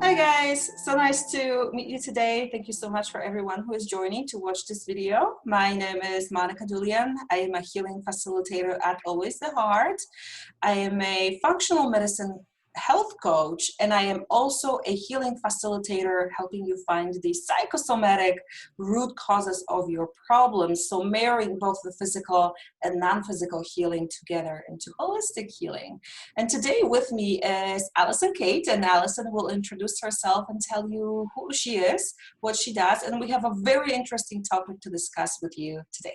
Hi guys, so nice to meet you today. Thank you so much for everyone who is joining to watch this video. My name is Monika Dulian. I am a healing facilitator at Always the Heart. I am a functional medicine health coach, and I am also a healing facilitator helping you find the psychosomatic root causes of your problems. So marrying both the physical and non-physical healing together into holistic healing. And today with me is Alison Kate, and Allison will introduce herself and tell you who she is, what she does, and we have a very interesting topic to discuss with you today.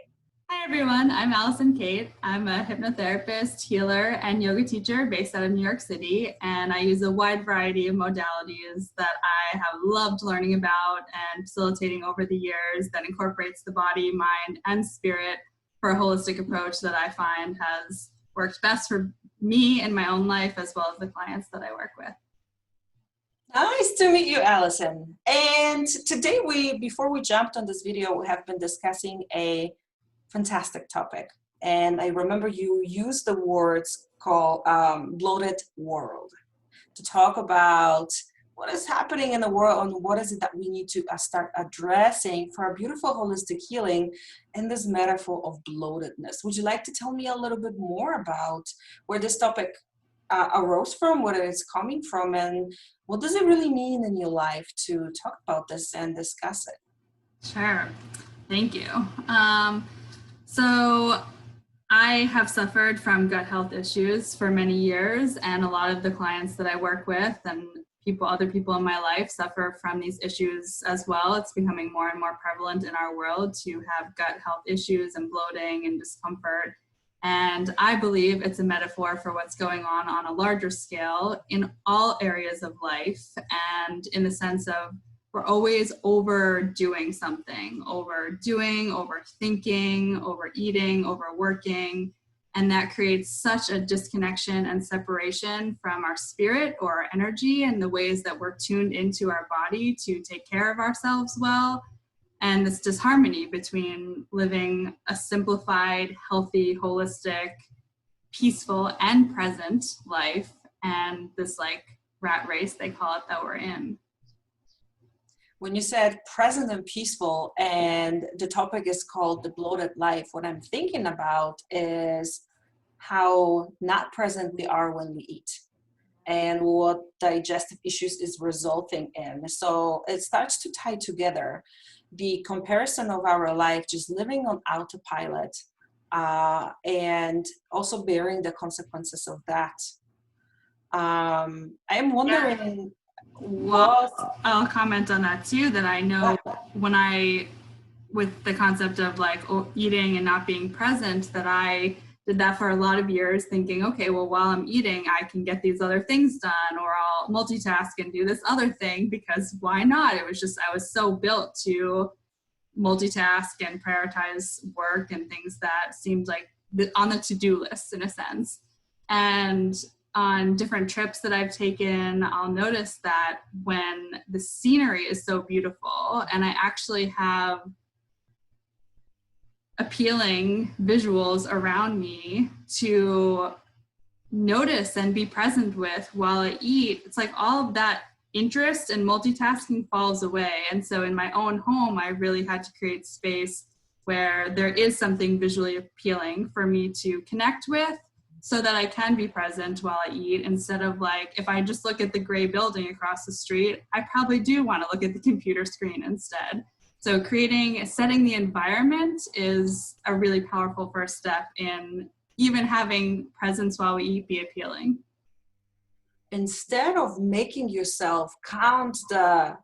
Hi everyone, I'm Alison Kate. I'm a hypnotherapist, healer, and yoga teacher based out of New York City, and I use a wide variety of modalities that I have loved learning about and facilitating over the years that incorporates the body, mind, and spirit for a holistic approach that I find has worked best for me in my own life as well as the clients that I work with. Nice to meet you, Allison. And today before we jumped on this video, we have been discussing a fantastic topic. And I remember you used the words called bloated world to talk about what is happening in the world and what is it that we need to start addressing for a beautiful holistic healing in this metaphor of bloatedness. Would you like to tell me a little bit more about where this topic arose from, where it's coming from, and what does it really mean in your life to talk about this and discuss it? Sure. Thank you. So I have suffered from gut health issues for many years, and a lot of the clients that I work with and other people in my life suffer from these issues as well. It's becoming more and more prevalent in our world to have gut health issues and bloating and discomfort. And I believe it's a metaphor for what's going on a larger scale in all areas of life, and in the sense of we're always overdoing something, overdoing, overthinking, overeating, overworking, and that creates such a disconnection and separation from our spirit or our energy and the ways that we're tuned into our body to take care of ourselves well. And this disharmony between living a simplified, healthy, holistic, peaceful, and present life and this like rat race, they call it, that we're in. When you said present and peaceful, and the topic is called the bloated life, what I'm thinking about is how not present we are when we eat and what digestive issues is resulting in. So it starts to tie together the comparison of our life, just living on autopilot, and also bearing the consequences of that. I'm wondering, yeah. Well, I'll comment on that too, that I know with the concept of like eating and not being present, that I did that for a lot of years thinking, okay, well, while I'm eating, I can get these other things done, or I'll multitask and do this other thing, because why not? It was just, I was so built to multitask and prioritize work and things that seemed like on the to-do list in a sense. And on different trips that I've taken, I'll notice that when the scenery is so beautiful and I actually have appealing visuals around me to notice and be present with while I eat, it's like all of that interest and multitasking falls away. And so in my own home, I really had to create space where there is something visually appealing for me to connect with, so that I can be present while I eat, instead of like, if I just look at the gray building across the street, I probably do want to look at the computer screen instead. So setting the environment is a really powerful first step in even having presence while we eat be appealing. Instead of making yourself count the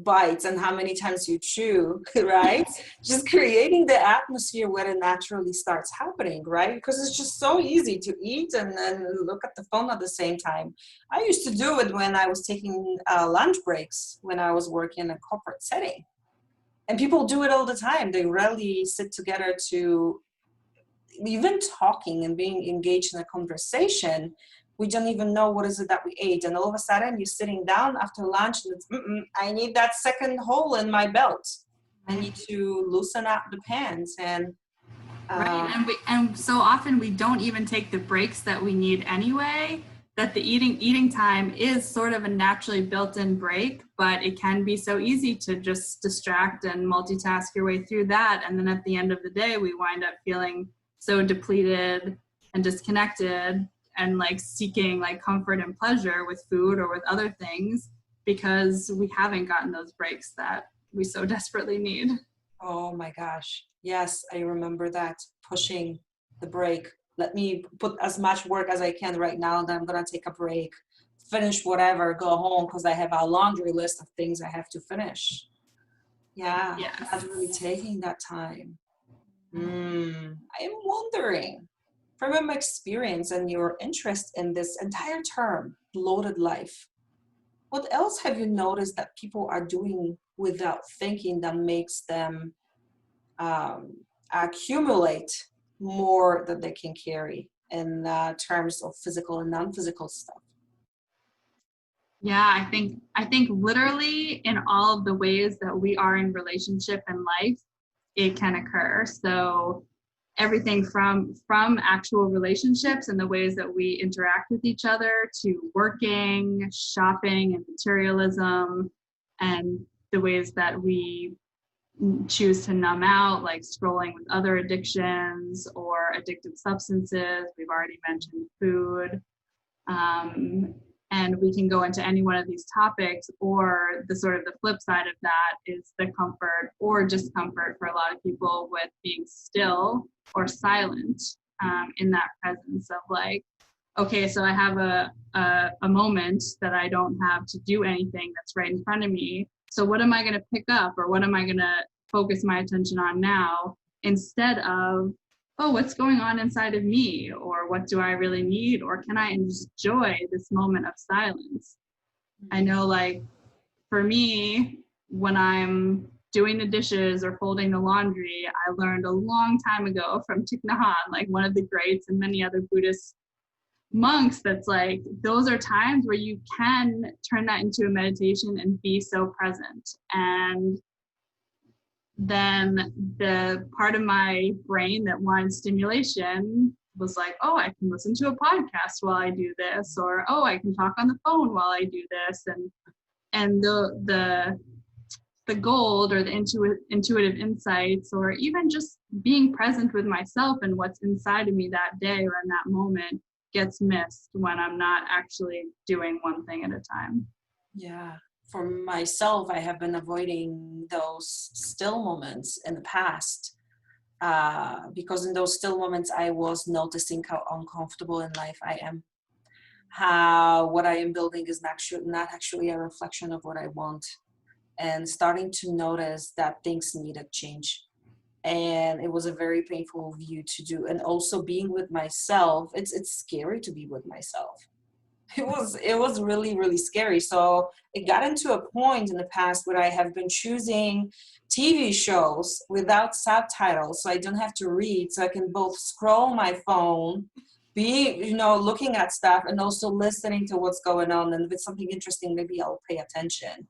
bites and how many times you chew, right? Just creating the atmosphere where it naturally starts happening, right? Because it's just so easy to eat and then look at the phone at the same time. I used to do it when I was taking lunch breaks when I was working in a corporate setting. And people do it all the time. They rarely sit together to even talking and being engaged in a conversation. We don't even know what is it that we ate. And all of a sudden you're sitting down after lunch and it's, I need that second hole in my belt. I need to loosen up the pants. And right. And so often we don't even take the breaks that we need anyway, that the eating time is sort of a naturally built-in break, but it can be so easy to just distract and multitask your way through that. And then at the end of the day, we wind up feeling so depleted and disconnected and like seeking like comfort and pleasure with food or with other things because we haven't gotten those breaks that we so desperately need. Oh my gosh. Yes, I remember that, pushing the break. Let me put as much work as I can right now, and then I'm going to take a break, finish whatever, go home because I have a laundry list of things I have to finish. Yeah, Yes. not really taking that time. I'm wondering, from your experience and your interest in this entire term, bloated life, what else have you noticed that people are doing without thinking that makes them accumulate more than they can carry in terms of physical and non-physical stuff? Yeah, I think literally in all of the ways that we are in relationship and life, it can occur. So everything from actual relationships and the ways that we interact with each other to working, shopping, and materialism, and the ways that we choose to numb out, like scrolling with other addictions or addictive substances. We've already mentioned food. And we can go into any one of these topics, or the sort of the flip side of that is the comfort or discomfort for a lot of people with being still or silent in that presence of like, okay, so I have a moment that I don't have to do anything that's right in front of me. So what am I going to pick up, or what am I going to focus my attention on now, instead of, oh, what's going on inside of me, or what do I really need, or can I enjoy this moment of silence? I know, like, for me, when I'm doing the dishes or folding the laundry, I learned a long time ago from Thich Nhat Hanh, like one of the greats and many other Buddhist monks, that's like, those are times where you can turn that into a meditation and be so present. And then the part of my brain that wanted stimulation was like, oh, I can listen to a podcast while I do this, or oh, I can talk on the phone while I do this. And the gold or the intuitive insights, or even just being present with myself and what's inside of me that day or in that moment, gets missed when I'm not actually doing one thing at a time. Yeah. For myself, I have been avoiding those still moments in the past because in those still moments, I was noticing how uncomfortable in life I am, how what I am building is not actually a reflection of what I want, and starting to notice that things needed change. And it was a very painful view to do. And also being with myself, it's scary to be with myself. It was really, really scary. So it got into a point in the past where I have been choosing TV shows without subtitles, so I don't have to read, so I can both scroll my phone, be looking at stuff, and also listening to what's going on. And if it's something interesting, maybe I'll pay attention.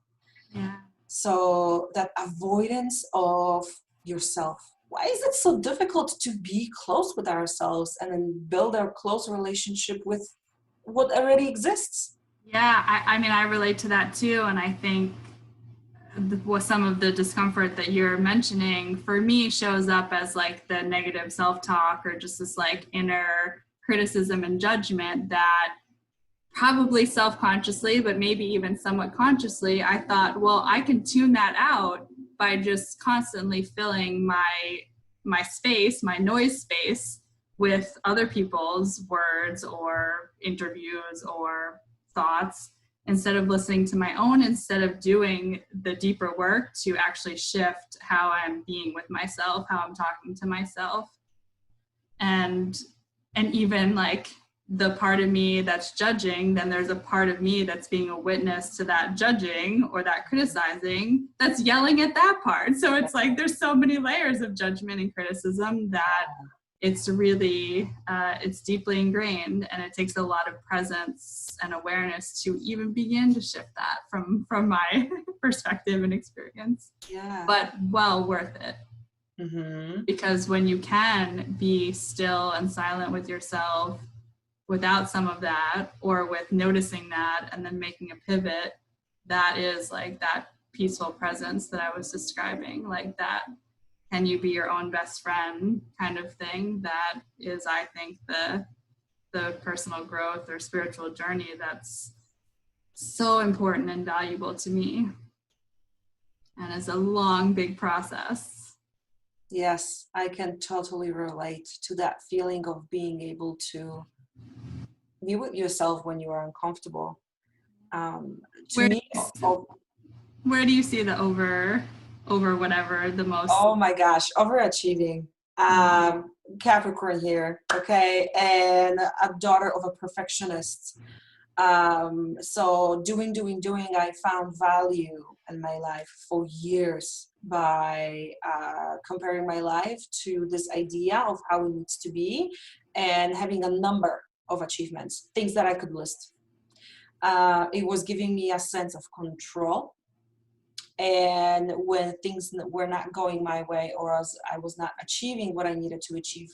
Yeah. So that avoidance of yourself. Why is it so difficult to be close with ourselves and then build a close relationship with what already exists? Yeah, I mean, I relate to that too. And I think with some of the discomfort that you're mentioning, for me, shows up as like the negative self-talk, or just this like inner criticism and judgment that probably self-consciously, but maybe even somewhat consciously, I thought, well, I can tune that out by just constantly filling my space, my noise space, with other people's words or interviews or thoughts, instead of listening to my own, instead of doing the deeper work to actually shift how I'm being with myself, how I'm talking to myself. And even like the part of me that's judging, then there's a part of me that's being a witness to that judging or that criticizing, that's yelling at that part. So it's like there's so many layers of judgment and criticism that it's really it's deeply ingrained, and it takes a lot of presence and awareness to even begin to shift that from my perspective and experience. Yeah. But well worth it. Mm-hmm. Because when you can be still and silent with yourself, without some of that, or with noticing that and then making a pivot, that is like that peaceful presence that I was describing, like that can you be your own best friend kind of thing. That is, I think, the personal growth or spiritual journey that's so important and valuable to me. And it's a long, big process. Yes, I can totally relate to that feeling of being able to be with yourself when you are uncomfortable. To me, Where do you see the over whatever the most? oh my gosh, overachieving. Capricorn here, okay, and a daughter of a perfectionist. So doing, I found value in my life for years by comparing my life to this idea of how it needs to be and having a number of achievements, things that I could list. It was giving me a sense of control. And when things were not going my way, or I was not achieving what I needed to achieve,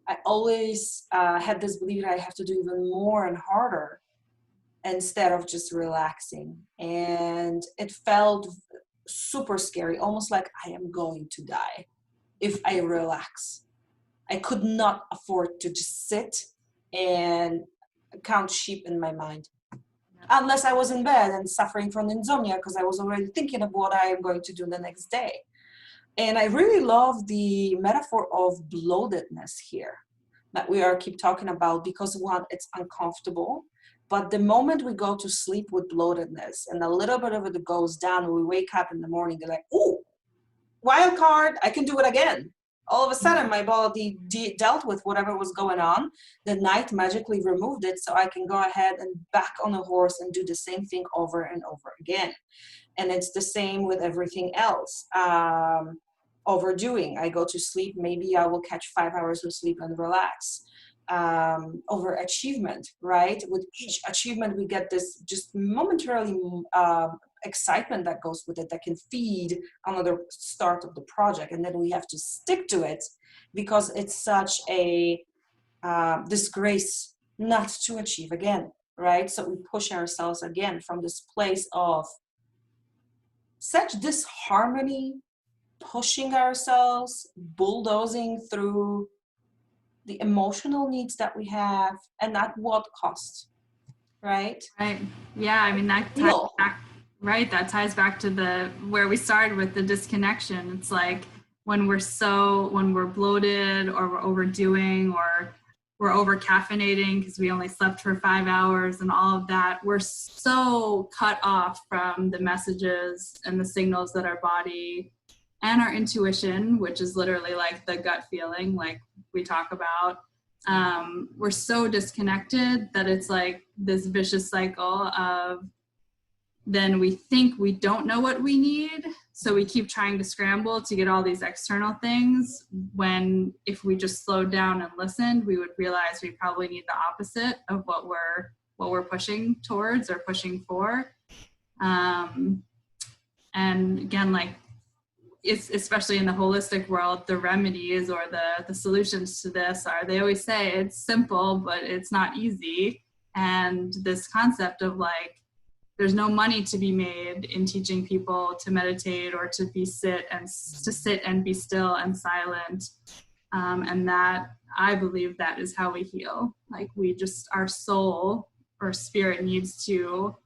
I always had this belief that I have to do even more and harder instead of just relaxing. And it felt super scary, almost like I am going to die if I relax. I could not afford to just sit and count sheep in my mind. Unless I was in bed and suffering from insomnia because I was already thinking of what I am going to do the next day. And I really love the metaphor of bloatedness here that we are keep talking about, because one, it's uncomfortable. But the moment we go to sleep with bloatedness and a little bit of it goes down, when we wake up in the morning, they're like, oh, wild card, I can do it again. All of a sudden, my body dealt with whatever was going on. The night magically removed it, so I can go ahead and back on a horse and do the same thing over and over again. And it's the same with everything else. Overdoing, I go to sleep, maybe I will catch 5 hours of sleep and relax. Overachievement, right? With each achievement, we get this just momentarily excitement that goes with it, that can feed another start of the project, and then we have to stick to it because it's such a disgrace not to achieve again, right? So we push ourselves again from this place of such disharmony, pushing ourselves, bulldozing through the emotional needs that we have, and at what cost, right? Right. Yeah, I mean, that ties back, right, that ties back to the where we started with the disconnection. It's like when we're bloated, or we're overdoing, or we're over caffeinating because we only slept for 5 hours and all of that, we're so cut off from the messages and the signals that our body and our intuition, which is literally like the gut feeling, like we talk about, we're so disconnected that it's like this vicious cycle of, then we think we don't know what we need, so we keep trying to scramble to get all these external things, when if we just slowed down and listened, we would realize we probably need the opposite of what we're pushing towards or pushing for. And again, like, it's especially in the holistic world, the remedies or the solutions to this are, they always say it's simple, but it's not easy. And this concept of like, there's no money to be made in teaching people to meditate or to sit and be still and silent. And that, I believe, that is how we heal. Like, we just, our soul or spirit needs to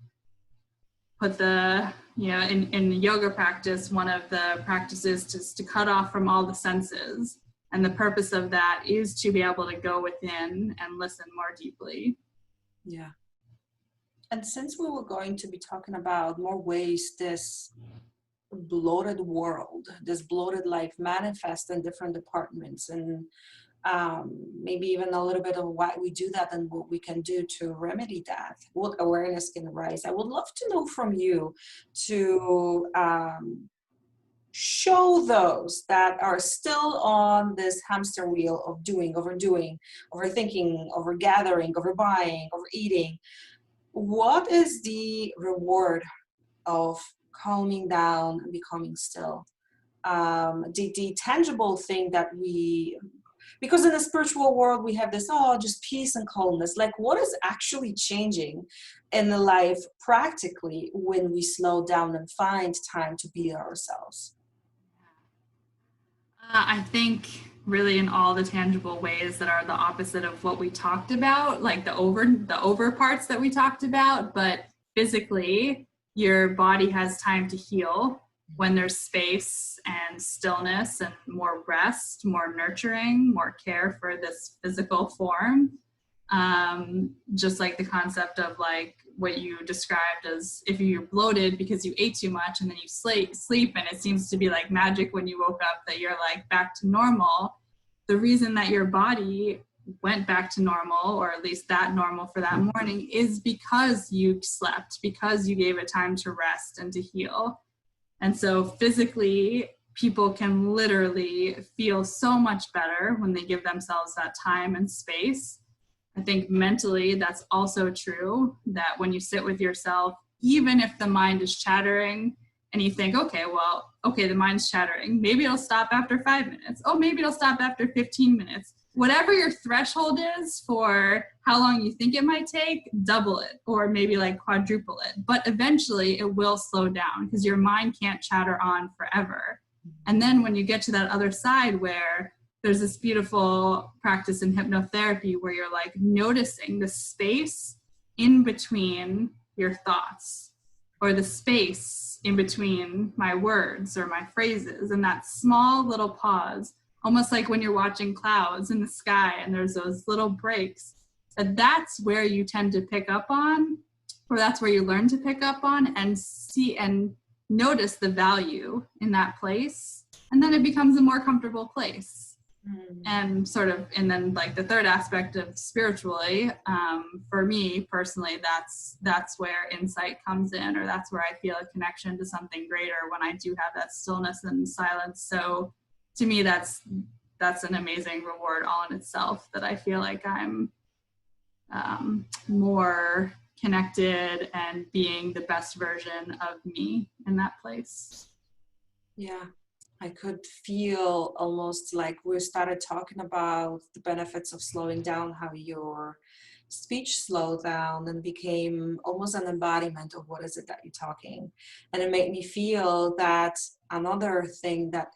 put the, in yoga practice, one of the practices is to cut off from all the senses. And the purpose of that is to be able to go within and listen more deeply. Yeah. And since we were going to be talking about more ways this bloated world, this bloated life manifests in different departments, and maybe even a little bit of why we do that and what we can do to remedy that, what awareness can arise, I would love to know from you to show those that are still on this hamster wheel of doing, overdoing, overthinking, overgathering, overbuying, overeating. What is the reward of calming down and becoming still? The tangible thing that we, Because in the spiritual world, we have this, just peace and calmness. Like, what is actually changing in the life practically when we slow down and find time to be ourselves? I think really in all the tangible ways that are the opposite of what we talked about, like the over parts that we talked about, but physically your body has time to heal when there's space and stillness and more rest, more nurturing, more care for this physical form. Just like the concept of like what you described as if you're bloated because you ate too much and then you sleep and it seems to be like magic when you woke up that you're like back to normal. The reason that your body went back to normal, or at least that normal for that morning, is because you slept, because you gave it time to rest and to heal. And so physically, people can literally feel so much better when they give themselves that time and space. I think mentally, that's also true, that when you sit with yourself, even if the mind is chattering and you think, okay, the mind's chattering, maybe it'll stop after 5 minutes. Oh, maybe it'll stop after 15 minutes. Whatever your threshold is for how long you think it might take, double it or maybe like quadruple it. But eventually it will slow down because your mind can't chatter on forever. And then when you get to that other side where there's this beautiful practice in hypnotherapy where you're like noticing the space in between your thoughts or the space in between my words or my phrases, and that small little pause, almost like when you're watching clouds in the sky and there's those little breaks, that's where you tend to pick up on, or that's where you learn to pick up on and see and notice the value in that place. And then it becomes a more comfortable place. And then like the third aspect of spiritually, for me personally, that's where insight comes in, or that's where I feel a connection to something greater when I do have that stillness and silence. So to me, that's an amazing reward all in itself, that I feel like I'm more connected and being the best version of me in that place. Yeah. I could feel almost like we started talking about the benefits of slowing down, how your speech slowed down and became almost an embodiment of what is it that you're talking. And it made me feel that another thing that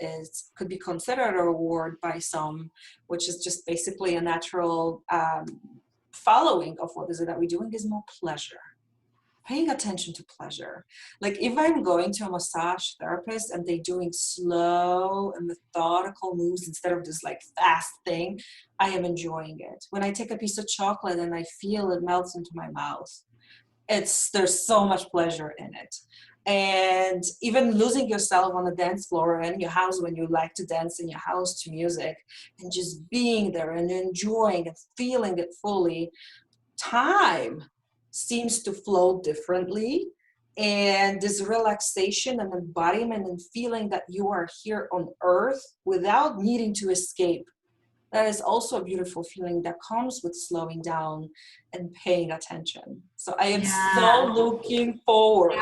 could be considered a reward by some, which is just basically a natural following of what is it that we're doing, is more pleasure. Paying attention to pleasure. Like if I'm going to a massage therapist and they're doing slow and methodical moves instead of this like fast thing, I am enjoying it. When I take a piece of chocolate and I feel it melts into my mouth, there's so much pleasure in it. And even losing yourself on the dance floor in your house when you like to dance in your house to music, and just being there and enjoying and feeling it fully, time seems to flow differently, and this relaxation and embodiment and feeling that you are here on earth without needing to escape, that is also a beautiful feeling that comes with slowing down and paying attention. So I am so looking forward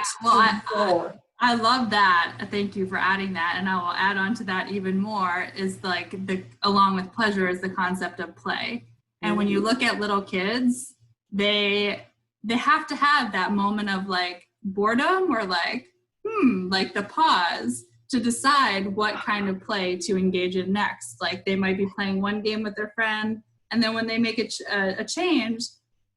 I love that. Thank you for adding that. And I will add on to that even more, is like along with pleasure is the concept of play. And when you look at little kids, they have to have that moment of like boredom or like the pause to decide what kind of play to engage in next. Like they might be playing one game with their friend, and then when they make a change,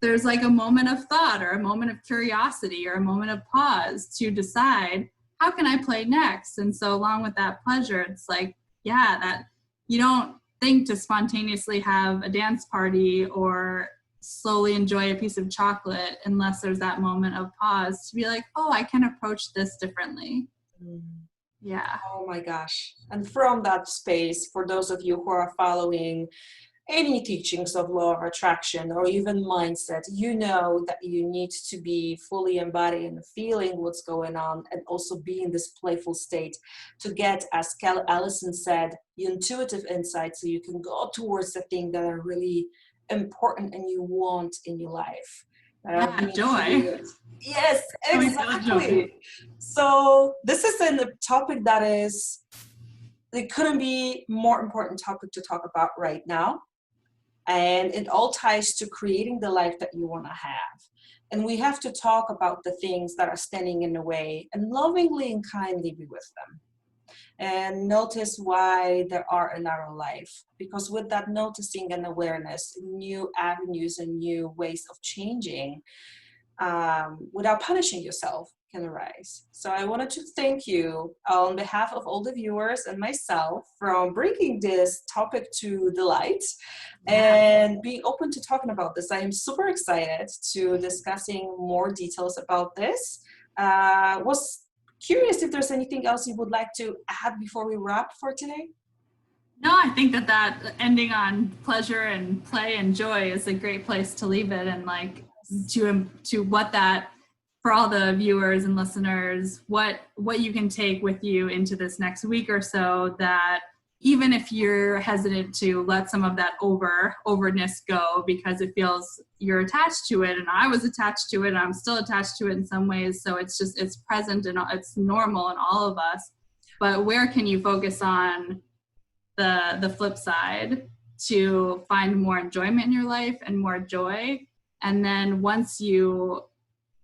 there's like a moment of thought or a moment of curiosity or a moment of pause to decide, how can I play next? And so along with that pleasure, it's like, that you don't think to spontaneously have a dance party or slowly enjoy a piece of chocolate unless there's that moment of pause to be like, I can approach this differently. Yeah. Oh my gosh. And from that space, for those of you who are following any teachings of law of attraction or even mindset, you know that you need to be fully embodied and feeling what's going on, and also be in this playful state to get, as Allison said, intuitive insight, so you can go towards the things that are really important and you want in your life. Joy. Yes, exactly. So this is a topic that is it couldn't be more important topic to talk about right now. And it all ties to creating the life that you want to have. And we have to talk about the things that are standing in the way and lovingly and kindly be with them. And notice why they are in our life. Because with that noticing and awareness, new avenues and new ways of changing without punishing yourself can arise. So I wanted to thank you on behalf of all the viewers and myself from bringing this topic to the light and being open to talking about this. I am super excited to discussing more details about this. Was curious if there's anything else you would like to add before we wrap for today? No, I think that ending on pleasure and play and joy is a great place to leave it, and like to what that, for all the viewers and listeners, what you can take with you into this next week or so, that even if you're hesitant to let some of that overness go because it feels you're attached to it, and I was attached to it, and I'm still attached to it in some ways, so it's present and it's normal in all of us. But where can you focus on the flip side to find more enjoyment in your life and more joy? And then once you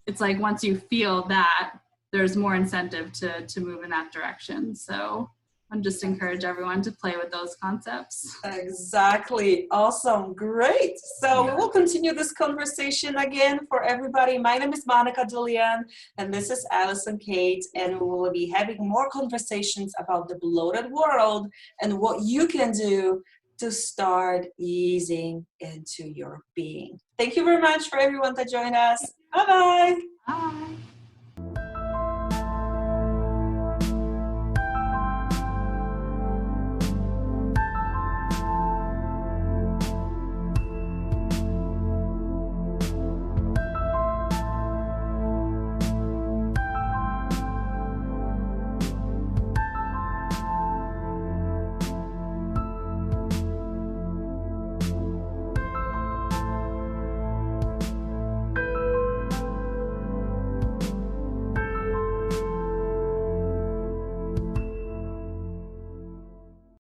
feel that, there's more incentive to move in that direction. So I just encourage everyone to play with those concepts. Exactly. Awesome. Great. So we will continue this conversation again for everybody. My name is Monika Dulian, and this is Alison Kate, and we will be having more conversations about the bloated world and what you can do to start easing into your being. Thank you very much for everyone that joined us. Bye-bye. Bye.